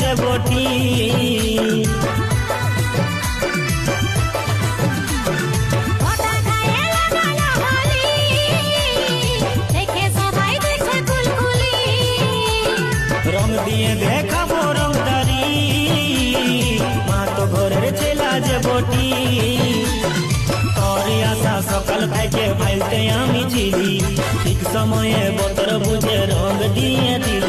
যে বটি। রং দিয়ে দেখাবো রংদারি, মা তো ঘরের ছেলা যে বটি। তোর আশা সকাল থেকে ভাইতে আমি ছিলি, ঠিক সময়ে বতর বুঝে রং দিয়ে দিলি।